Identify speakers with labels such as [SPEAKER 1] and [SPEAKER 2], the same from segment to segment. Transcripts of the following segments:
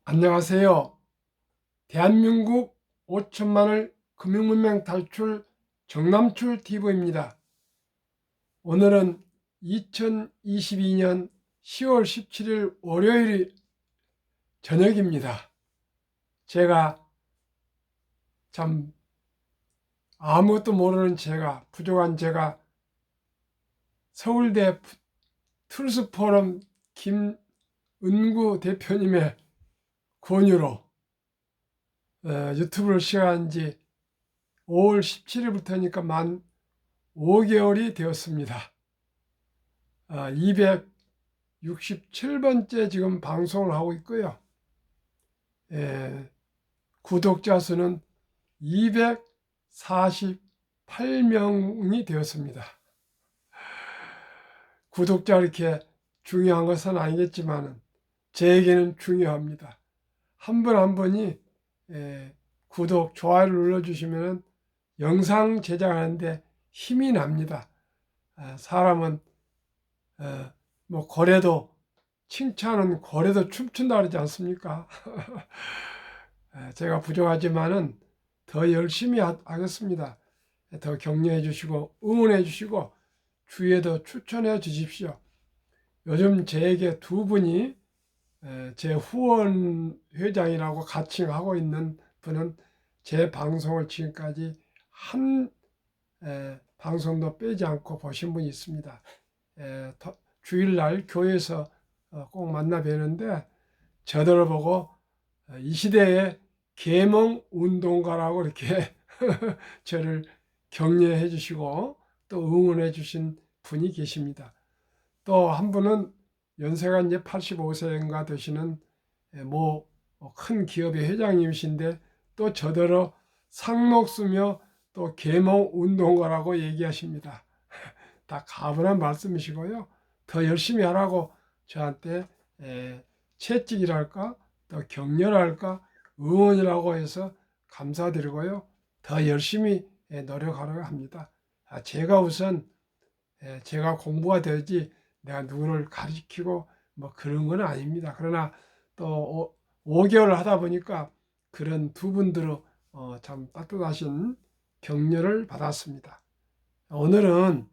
[SPEAKER 1] 안녕하세요. 대한민국 5천만을 금융문명 탈출 정남출 TV입니다. 오늘은 2022년 10월 17일 월요일 저녁입니다. 제가 참 아무것도 모르는 부족한 제가 서울대 트루스포럼 김은구 대표님의 권유로 유튜브를 시작한 지 5월 17일부터니까 만 5개월이 되었습니다. 267번째 지금 방송을 하고 있고요. 구독자 수는 248명이 되었습니다. 구독자 이렇게 중요한 것은 아니겠지만 저에게는 중요합니다. 한 분 한 분이 구독, 좋아요를 눌러주시면 영상 제작하는데 힘이 납니다. 사람은 뭐 고래도 칭찬은 고래도 춤춘다 그러지 않습니까? 제가 부족하지만은 더 열심히 하겠습니다. 더 격려해 주시고 응원해 주시고 주위에도 추천해 주십시오. 요즘 저에게 두 분이 제 후원 회장이라고 가칭하고 있는 분은 제 방송을 지금까지 한 방송도 빼지 않고 보신 분이 있습니다. 주일날 교회에서 꼭 만나 뵈는데 저들을 보고 이 시대의 계몽 운동가라고 이렇게 저를 격려해 주시고 또 응원해 주신 분이 계십니다. 또 한 분은 연세가 이제 85세인가 되시는 큰 기업의 회장님이신데 또 저더러 상록수며 또 계몽 운동가라고 얘기하십니다. 다 가분한 말씀이시고요. 더 열심히 하라고 저한테 채찍이랄까 또 격려랄까 응원이라고 해서 감사드리고요. 더 열심히 노력하려고 합니다. 제가 우선 제가 공부가 되지 내가 누구를 가르치고 뭐 그런 건 아닙니다. 그러나 또 5개월을 하다 보니까 그런 두 분들의 참 따뜻하신 격려를 받았습니다. 오늘은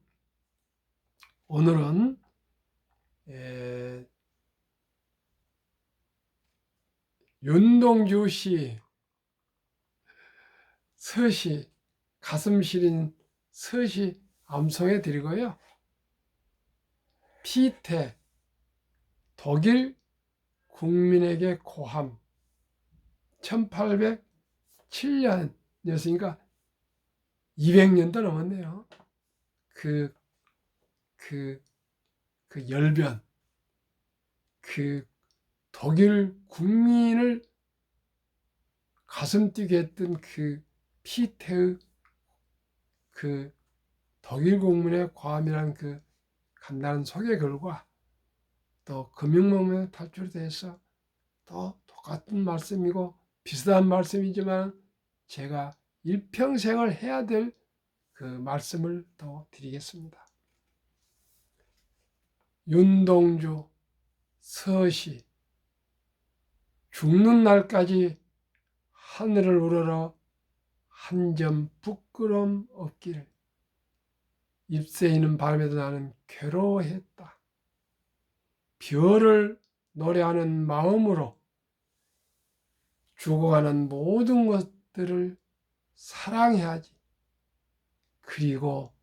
[SPEAKER 1] 윤동주 씨 서시 가슴 시린 서시 암송해 드리고요. 피태 독일 국민에게 고함 1807년이었으니까 200년도 넘었네요. 그 열변, 그 독일 국민을 가슴 뛰게 했던 그 피테의 그 독일 국민의 고함이라는 그 간단한 소개글과 또 금융문명 탈출에 대해서 또 똑같은 말씀이고 비슷한 말씀이지만 제가 일평생을 해야 될 그 말씀을 또 드리겠습니다. 윤동주 서시 죽는 날까지 하늘을 우러러 한 점 부끄럼 없기를 잎새이는 밤에도 나는 괴로워했다. 별을 노래하는 마음으로 죽어가는 모든 것들을 사랑해야지. 그리고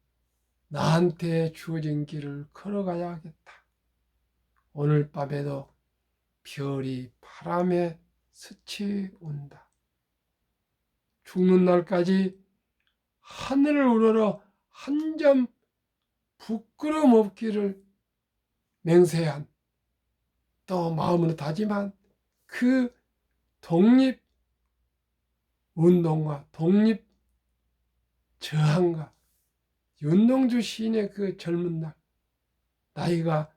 [SPEAKER 1] 나한테 주어진 길을 걸어가야겠다. 오늘 밤에도 별이 바람에 스치온다. 죽는 날까지 하늘을 우러러 한 점 부끄럼 없기를 맹세한 또 마음으로 다짐한 그 독립운동과 독립저항과 윤동주 시인의 그 젊은 날 나이가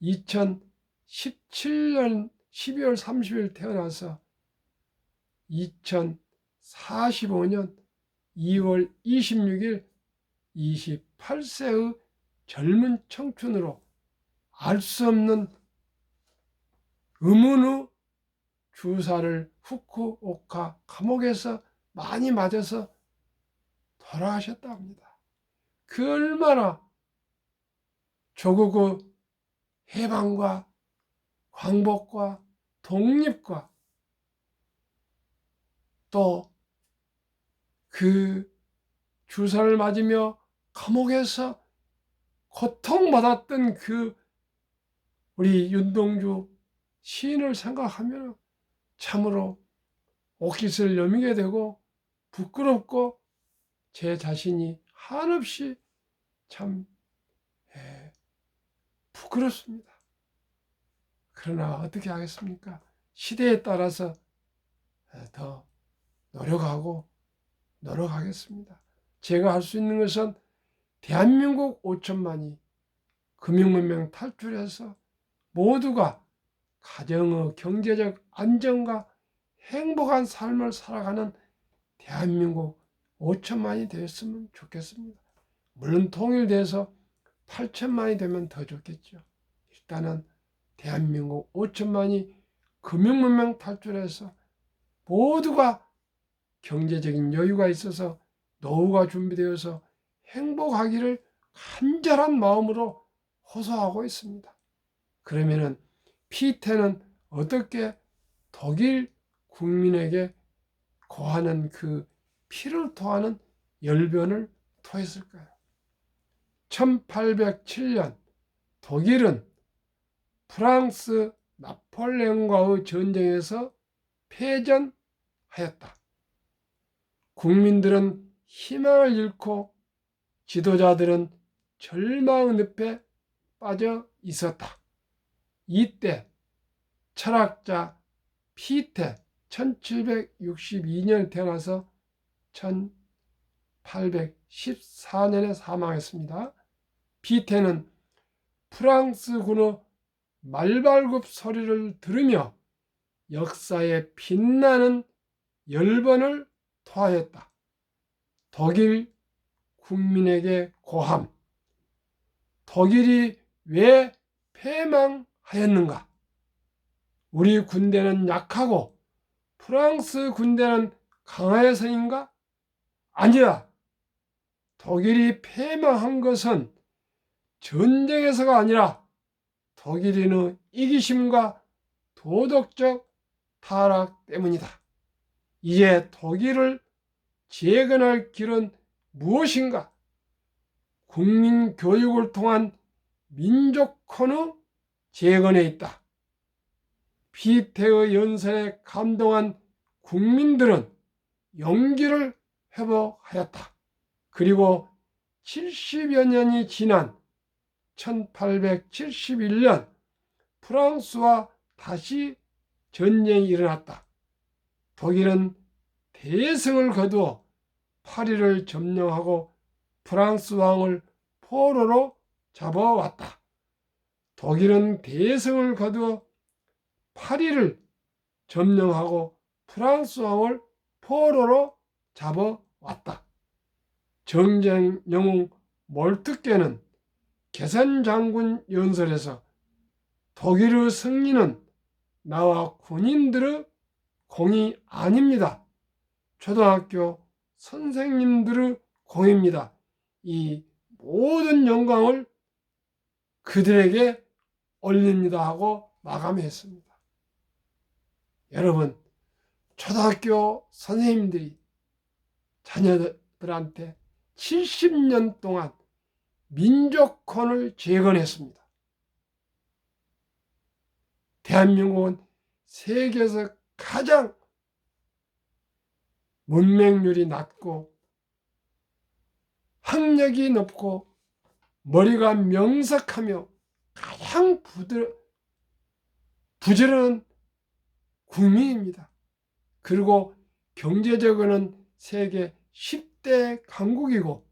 [SPEAKER 1] 2017년 12월 30일 태어나서 2045년 2월 26일 28세의 젊은 청춘으로 알 수 없는 의문의 주사를 후쿠오카 감옥에서 많이 맞아서 돌아가셨다고 합니다. 그 얼마나 조국의 해방과 광복과 독립과 또 그 주사를 맞으며 감옥에서 고통받았던 그 우리 윤동주 시인을 생각하면 참으로 옷깃을 여미게 되고 부끄럽고 제 자신이 한없이 참 부끄럽습니다. 그러나 어떻게 하겠습니까? 시대에 따라서 더 노력하겠습니다. 제가 할 수 있는 것은 대한민국 5천만이 금융문명 탈출해서 모두가 가정의 경제적 안정과 행복한 삶을 살아가는 대한민국 5천만이 되었으면 좋겠습니다. 물론 통일돼서 8천만이 되면 더 좋겠죠. 일단은 대한민국 5천만이 금융문명 탈출해서 모두가 경제적인 여유가 있어서 노후가 준비되어서 행복하기를 간절한 마음으로 호소하고 있습니다. 그러면은 피테는 어떻게 독일 국민에게 고하는 그 피를 토하는 열변을 토했을까요? 1807년 독일은 프랑스 나폴레옹과의 전쟁에서 패전하였다. 국민들은 희망을 잃고 지도자들은 절망의 늪에 빠져 있었다. 이때 철학자 피테 1762년에 태어나서 1814년에 사망했습니다. 피테는 프랑스군의 말발굽 소리를 들으며 역사에 빛나는 열번을 토하였다. 독일 국민에게 고함. 독일이 왜 패망하였는가? 우리 군대는 약하고 프랑스 군대는 강하여서인가? 아니야. 독일이 패망한 것은 전쟁에서가 아니라 독일인의 이기심과 도덕적 타락 때문이다. 이제 독일을 재건할 길은 무엇인가? 국민 교육을 통한 민족혼의 재건에 있다. 피테의 연설에 감동한 국민들은 용기를 회복하였다. 그리고 70여 년이 지난 1871년 프랑스와 다시 전쟁이 일어났다. 독일은 대승을 거두어 파리를 점령하고 프랑스 왕을 포로로 잡아왔다. 독일은 대승을 거두어 파리를 점령하고 프랑스 왕을 포로로 잡아왔다. 정쟁 영웅 몰트케는 개선 장군 연설에서 독일의 승리는 나와 군인들의 공이 아닙니다. 초등학교 선생님들의 공입니다. 이 모든 영광을 그들에게 올립니다 하고 마감했습니다. 여러분, 초등학교 선생님들이 자녀들한테 70년 동안 민족혼을 재건했습니다. 대한민국은 세계에서 가장 문맹률이 낮고 학력이 높고 머리가 명석하며 가장 부지런한 국민입니다. 그리고 경제적으로는 세계 10대 강국이고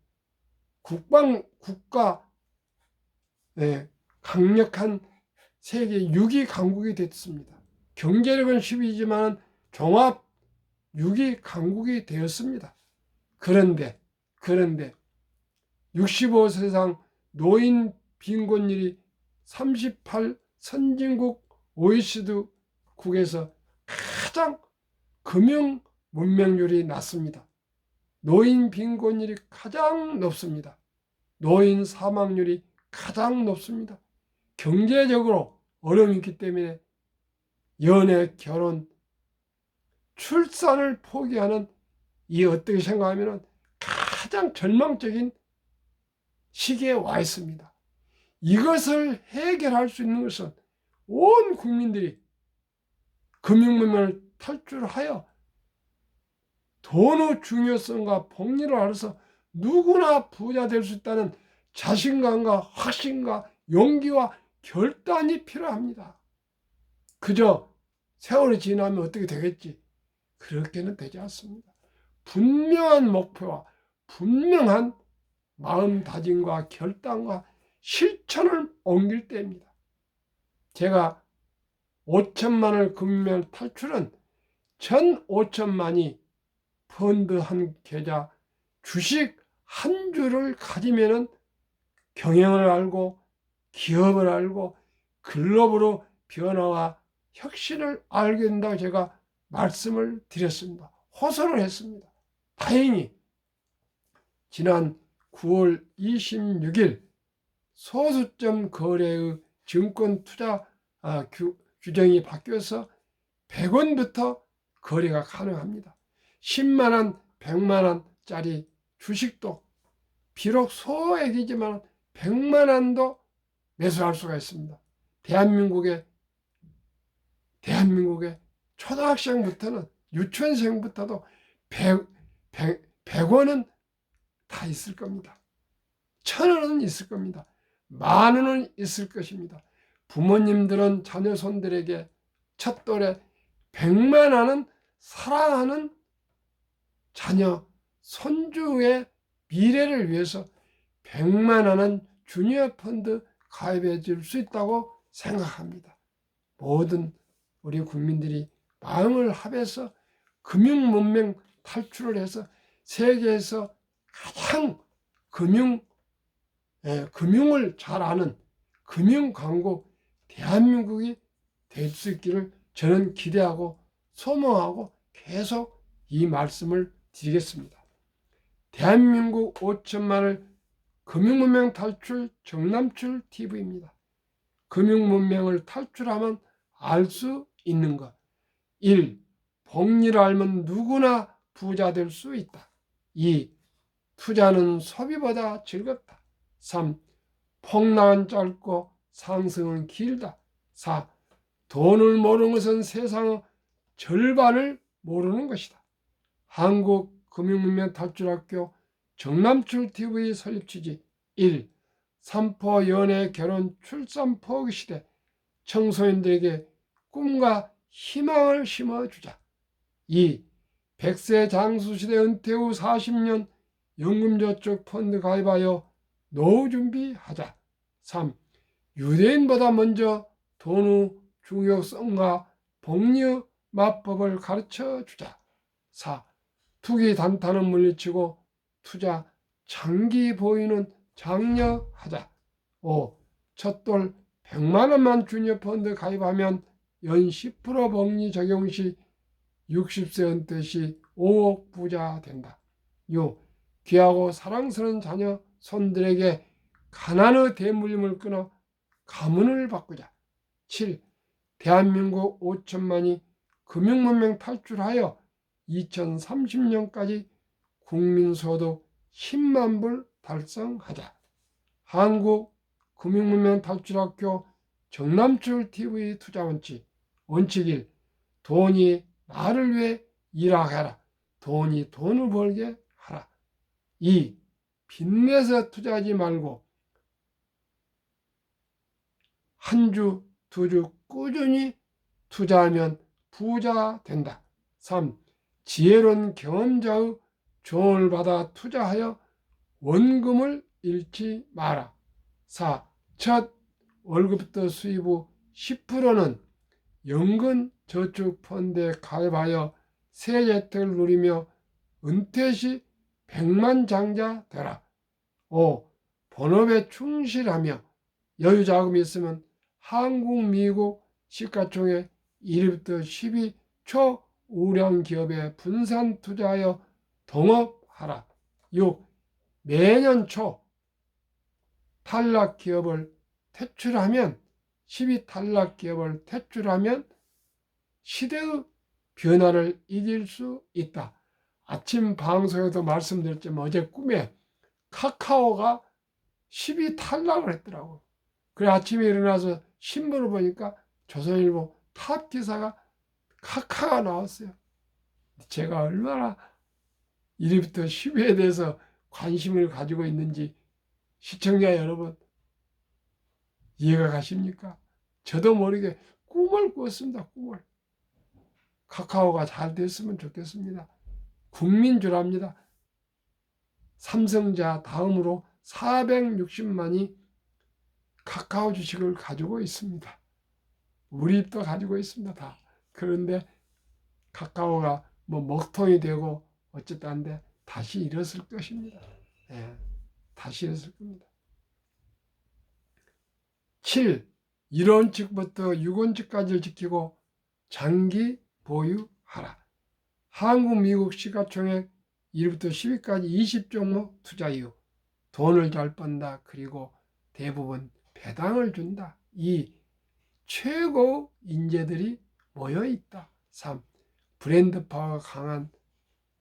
[SPEAKER 1] 국가 강력한 세계 6위 강국이 됐습니다. 경제력은 10위지만 종합 6위 강국이 되었습니다. 그런데 65세 이상 노인 빈곤율이 38 선진국 OECD국에서 가장 금융 문맹률이 낮습니다. 노인 빈곤율이 가장 높습니다. 노인 사망률이 가장 높습니다. 경제적으로 어려움이 있기 때문에 연애, 결혼, 출산을 포기하는 이 어떻게 생각하면 가장 절망적인 시기에 와 있습니다. 이것을 해결할 수 있는 것은 온 국민들이 금융문명을 탈출하여 돈의 중요성과 복리를 알아서 누구나 부자 될 수 있다는 자신감과 확신과 용기와 결단이 필요합니다. 그저 세월이 지나면 어떻게 되겠지? 그렇게는 되지 않습니다. 분명한 목표와 분명한 마음다짐과 결단과 실천을 옮길 때입니다. 제가 5천만을 금융 탈출은 전 5천만이 펀드 한 계좌, 주식 한 주를 가지면은 경영을 알고 기업을 알고 글로벌로 변화와 혁신을 알게 된다고 제가 말씀을 드렸습니다. 호소를 했습니다. 다행히 지난 9월 26일 소수점 거래의 증권 투자 규정이 바뀌어서 100원부터 거래가 가능합니다. 10만원, 100만원짜리 주식도 비록 소액이지만 100만원도 매수할 수가 있습니다. 대한민국의 초등학생부터는 유치원생부터도 100원은 다 있을 겁니다. 1000원은 있을 겁니다. 10,000원은 있을 것입니다. 부모님들은 자녀 손들에게 첫 돌에 100만원은 사랑하는 자녀 손주의 미래를 위해서 100만원은 주니어 펀드 가입해 줄 수 있다고 생각합니다. 모든 우리 국민들이 마음을 합해서 금융 문명 탈출을 해서 세계에서 가장 금융을 잘 아는 금융 강국 대한민국이 될 수 있기를 저는 기대하고 소망하고 계속 이 말씀을 드리겠습니다. 대한민국 5천만을 금융문명 탈출 정남출 TV입니다. 금융문명을 탈출하면 알 수 있는 것. 1. 복리를 알면 누구나 부자 될 수 있다. 2. 투자는 소비보다 즐겁다. 3. 폭락은 짧고 상승은 길다. 4. 돈을 모르는 것은 세상의 절반을 모르는 것이다. 한국금융문명 탈출학교 정남출TV 설립 취지 1. 삼포 연애 결혼 출산 포기 시대 청소년들에게 꿈과 희망을 심어주자. 2. 100세 장수시대 은퇴 후 40년 연금저축 펀드 가입하여 노후 준비하자. 3. 유대인보다 먼저 돈의 중요성과 복리의 마법을 가르쳐주자. 4. 투기 단타는 물리치고 투자 장기 보유는 장려하자. 5. 첫돌 100만원만 주니어 펀드 가입하면 연 10% 복리 적용 시 60세 은퇴 시 5억 부자 된다. 6. 귀하고 사랑스러운 자녀 손들에게 가난의 대물림을 끊어 가문을 바꾸자. 7. 대한민국 5천만이 금융문명 탈출하여 2030년까지 국민소득 10만 불 달성하자. 한국금융문명 탈출학교 정남출TV 투자원칙 원칙 1. 돈이 나를 위해 일하게 하라. 돈이 돈을 벌게 하라. 2. 빚내서 투자하지 말고 한 주, 두 주 꾸준히 투자하면 부자 된다. 3. 지혜로운 경험자의 조언을 받아 투자하여 원금을 잃지 마라. 4. 첫 월급부터 수입 후 10%는 연금저축펀드에 가입하여 세제 혜택을 누리며 은퇴 시 100만 장자 되라. 5. 본업에 충실하며 여유자금이 있으면 한국, 미국 시가총액 1위부터 10위 초우량 기업에 분산 투자하여 동업하라. 6. 매년 초 탈락 기업을 퇴출하면 12 탈락 기업을 퇴출하면 시대의 변화를 이길 수 있다. 아침 방송에도 말씀드렸지만 어제 꿈에 카카오가 12 탈락을 했더라고. 그래 아침에 일어나서 신문을 보니까 조선일보 탑 기사가 카카오가 나왔어요. 제가 얼마나 1위부터 10위에 대해서 관심을 가지고 있는지 시청자 여러분 이해가 가십니까? 저도 모르게 꿈을 꿨습니다. 꿈을. 카카오가 잘 됐으면 좋겠습니다. 국민주랍니다. 삼성자 다음으로 460만이 카카오 주식을 가지고 있습니다. 우리 집도 가지고 있습니다. 다. 그런데 카카오가 뭐 먹통이 되고 어쨌든 한데 다시 일었을 것입니다. 예, 다시 일었을 겁니다. 7. 1원칙부터 6원칙까지를 지키고 장기 보유하라. 한국, 미국 시가총액 1위부터 10위까지 20종목 투자 이유. 돈을 잘 번다. 그리고 대부분 배당을 준다. 2. 최고 인재들이 모여 있다. 3. 브랜드 파워가 강한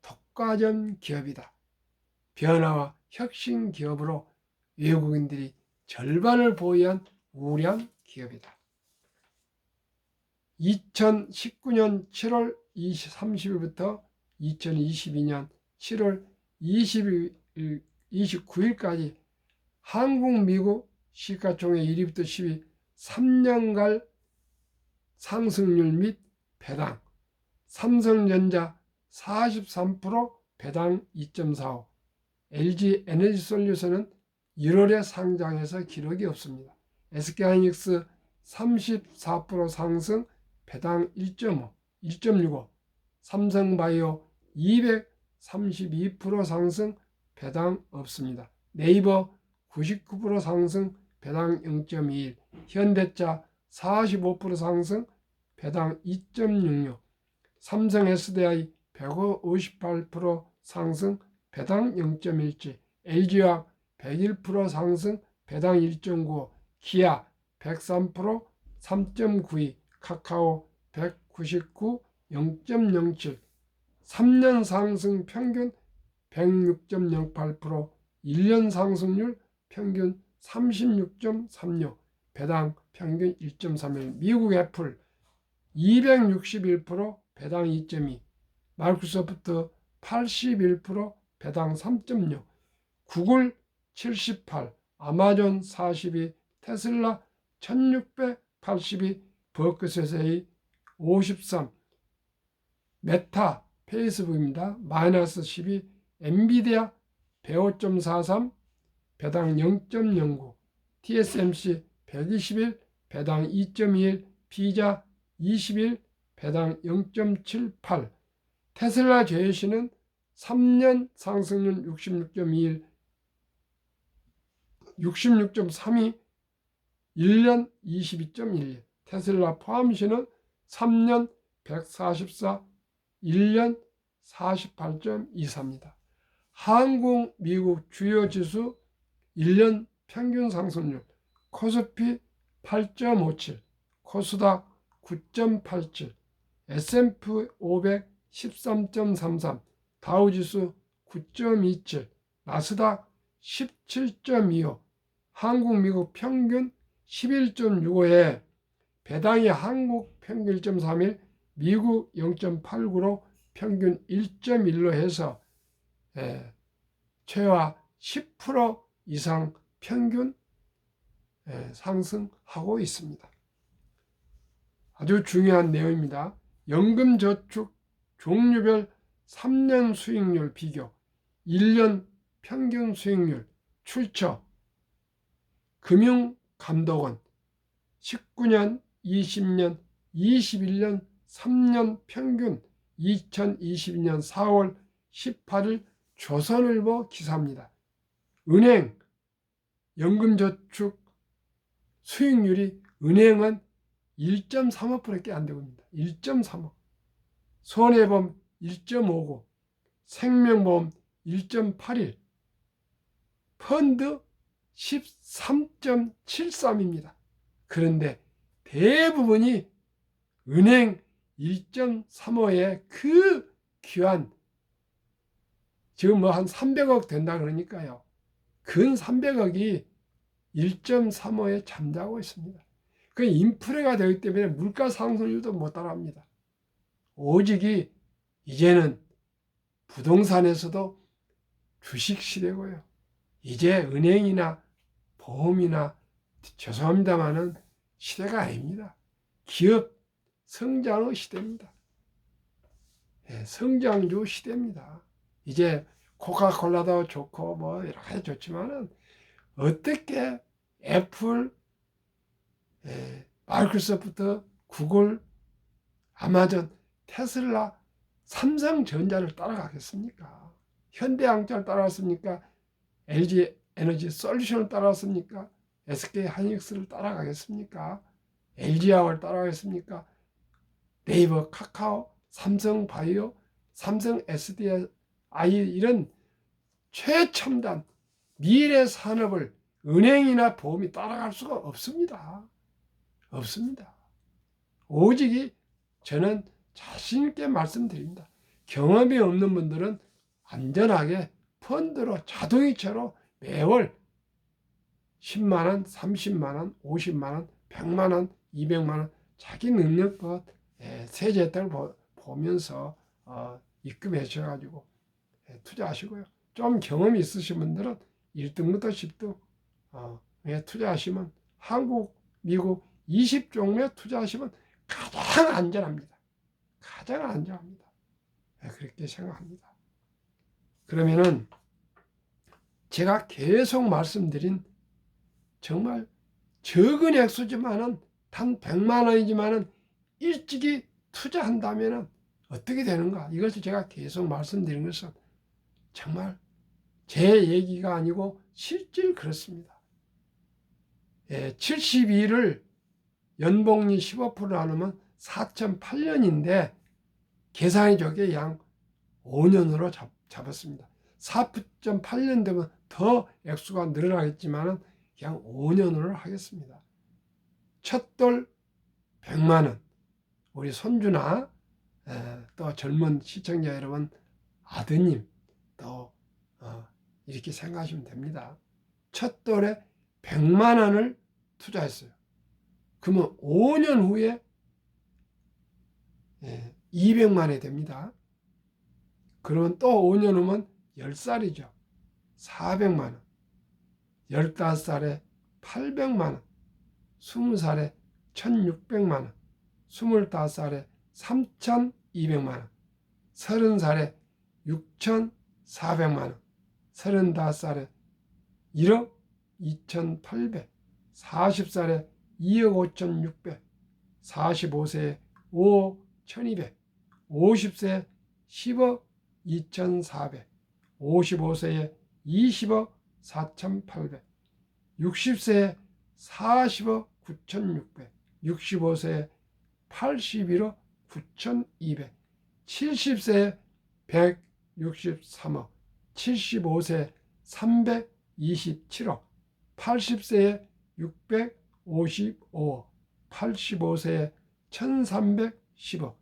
[SPEAKER 1] 독과점 기업이다. 변화와 혁신 기업으로 외국인들이 절반을 보유한 우량 기업이다. 2019년 7월 30일부터 2022년 7월 29일까지 한국, 미국 시가총액 1위부터 10위 3년간 상승률 및 배당. 삼성전자 43% 배당 2.45. LG 에너지솔루션은 1월에 상장해서 기록이 없습니다. SK하이닉스 34% 상승 배당 1.65. 삼성바이오 232% 상승 배당 없습니다. 네이버 99% 상승 배당 0.21. 현대차 45% 상승 배당 2.66. 삼성 SDI 158% 상승 배당 0.17. LG화학 101% 상승 배당 1.95. 기아 103% 3.92. 카카오 199 0.07. 3년 상승 평균 106.08%, 1년 상승률 평균 36.36, 배당 평균 1.31. 미국 애플 261% 배당 2.2. 마이크로소프트 81% 배당 3.6. 구글 78, 아마존 42, 테슬라 1682, 버크셔세이 53, 메타 페이스북입니다. 마이너스 12, 엔비디아 105.43, 배당 0.09, TSMC 121, 배당 2.21, 피자 21, 배당 0.78, 테슬라 제시는 3년 상승률 66.21, 66.32, 1년 22.11. 테슬라 포함시는 3년 144, 1년 48.24입니다. 한국, 미국 주요 지수 1년 평균 상승률. 코스피 8.57, 코스닥 9.87, S&P 500 13.33, 다우지수 9.27, 나스닥 17.25, 한국, 미국 평균 11.65에 배당이 한국 평균 1.31, 미국 0.89로 평균 1.1로 해서 최하 10% 이상 평균 상승하고 있습니다. 아주 중요한 내용입니다. 연금저축 종류별 3년 수익률 비교, 1년 평균 수익률, 출처, 금융감독원, 19년, 20년, 21년 3년 평균 2022년 4월 18일 조선일보 기사입니다. 은행, 연금저축 수익률이 은행은 1.35%밖에 안 되고 있습니다. 1.35. 손해보험 1.59, 생명보험 1.81, 펀드 13.73입니다. 그런데 대부분이 은행 1.35의 그 귀한, 지금 뭐 한 300억 된다 그러니까요. 근 300억이 1.35에 잠자고 있습니다. 그 인플레가 되기 때문에 물가 상승률도 못 따라합니다. 오직이 이제는 부동산에서도 주식 시대고요. 이제 은행이나 보험이나, 죄송합니다만은 시대가 아닙니다. 기업 성장의 시대입니다. 성장주 시대입니다. 이제 코카콜라도 좋고 뭐 여러 가지 좋지만은 어떻게 애플, 마이크로소프트, 구글, 아마존, 테슬라, 삼성전자를 따라가겠습니까? 현대항자를 따라갔습니까? LG 에너지 솔루션을 따라갔습니까? SK 하이닉스를 따라가겠습니까? LG화학을 따라가겠습니까? 네이버, 카카오, 삼성 바이오, 삼성 SDI 이런 최첨단 미래 산업을 은행이나 보험이 따라갈 수가 없습니다. 없습니다. 오직이 저는 자신 있게 말씀드립니다. 경험이 없는 분들은 안전하게 펀드로 자동이체로 매월 10만 원, 30만 원, 50만 원, 100만 원, 200만 원 자기 능력껏 세제 혜택을 보면서 입금해 주셔가지고 투자하시고요. 좀 경험이 있으신 분들은 1등부터 10등 투자하시면, 한국, 미국 20종류에 투자하시면 가장 안전합니다. 가장 안전합니다. 그렇게 생각합니다. 그러면은 제가 계속 말씀드린 정말 적은 액수지만은 단 100만 원이지만은 일찍이 투자한다면은 어떻게 되는가? 이것을 제가 계속 말씀드린 것은 정말 제 얘기가 아니고 실질 그렇습니다. 72를 연봉이 15% 나누면 4,008년인데 계산이 저게 양 5년으로 잡았습니다. 4.8년 되면 더 액수가 늘어나겠지만 그냥 5년으로 하겠습니다. 첫 돌 100만 원, 우리 손주나 또 젊은 시청자 여러분, 아드님 또 이렇게 생각하시면 됩니다. 첫 돌에 100만 원을 투자했어요. 그러면 5년 후에 200만 원이 됩니다. 그러면 또 5년 후면 10살이죠. 400만 원. 15살에 800만 원. 20살에 1600만 원. 25살에 3200만 원. 30살에 6400만 원. 35살에 1억 2800. 40살에 2억 5600. 45세에 5억 1200. 50세에 10억 2400. 55세에 20억 4800. 60세에 40억 9600. 65세에 81억 9200. 70세에 163억. 75세에 327억. 80세에 655억. 85세에 1310억.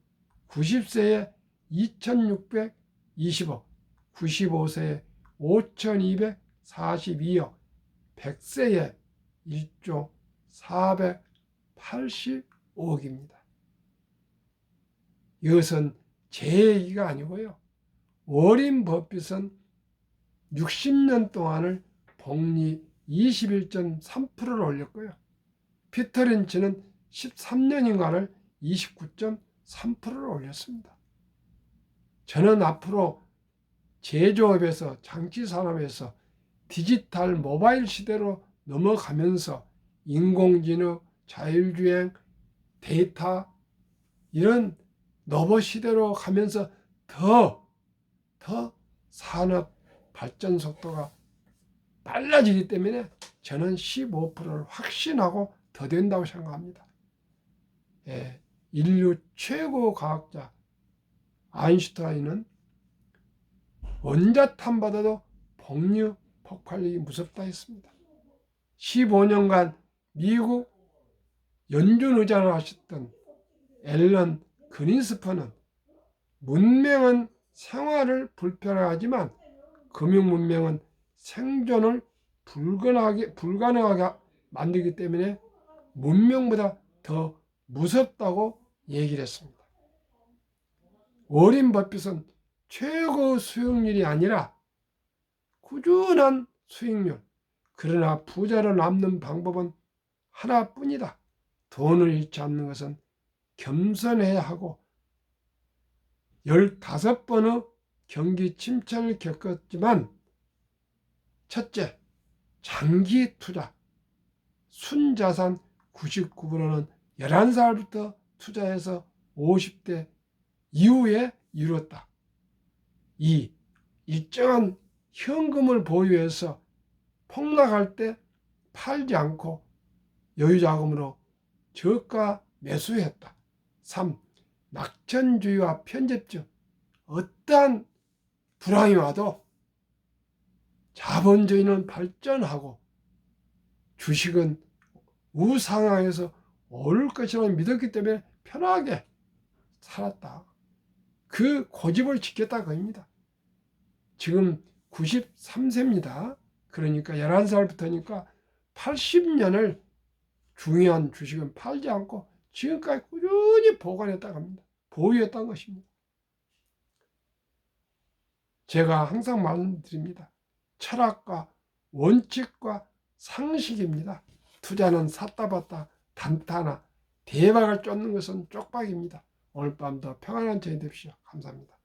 [SPEAKER 1] 90세에 2620억. 95세에 5242억. 100세에 1조 485억입니다. 이것은 제 얘기가 아니고요. 워린 버핏은 60년 동안을 복리 21.3%를 올렸고요. 피터 린치는 13년인가를 29.3%를 올렸습니다. 저는 앞으로 제조업에서, 장치산업에서 디지털 모바일 시대로 넘어가면서 인공지능, 자율주행, 데이터 이런 로봇 시대로 가면서 더 산업 발전 속도가 빨라지기 때문에 저는 15%를 확신하고 더 된다고 생각합니다. 인류 최고 과학자 아인슈타인은 원자탄보다도 복류 폭발력이 무섭다 했습니다. 15년간 미국 연준의장을 하셨던 앨런 그린스퍼는 문명은 생활을 불편하지만 금융 문명은 생존을 불가능하게 만들기 때문에 문명보다 더 무섭다고 얘기를 했습니다. 워린 버핏은 최고 수익률이 아니라 꾸준한 수익률, 그러나 부자로 남는 방법은 하나뿐이다. 돈을 잃지 않는 것은 겸손해야 하고 15번의 경기 침체를 겪었지만 첫째, 장기 투자, 순자산 99%는 11살부터 투자해서 50대 이후에 이뤘다. 2. 일정한 현금을 보유해서 폭락할 때 팔지 않고 여유자금으로 저가 매수했다. 3. 낙천주의와 편집증, 어떠한 불황이 와도 자본주의는 발전하고 주식은 우상황에서 오를 것이라고 믿었기 때문에 편하게 살았다. 그 고집을 지켰다 그입니다. 지금 93세입니다. 그러니까 11살부터니까 80년을 중요한 주식은 팔지 않고 지금까지 꾸준히 보관했다고 합니다. 보유했다는 것입니다. 제가 항상 말씀드립니다. 철학과 원칙과 상식입니다. 투자는 샀다 봤다 단타나 대박을 쫓는 것은 쪽박입니다. 오늘 밤도 평안한 저녁 되십시오. 감사합니다.